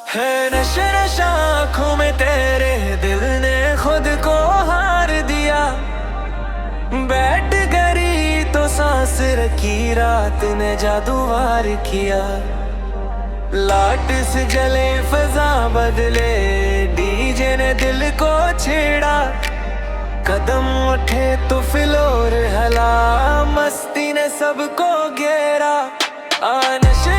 है नशे नशा आँखों में तेरे, दिल ने खुद को हार दिया। बैठ गई तो सांस रखी, रात ने जादू वार किया। लाट से जले फजा बदले, डीजे ने दिल को छेड़ा। कदम उठे तो फ्लोर हला, मस्ती ने सबको घेरा। नशे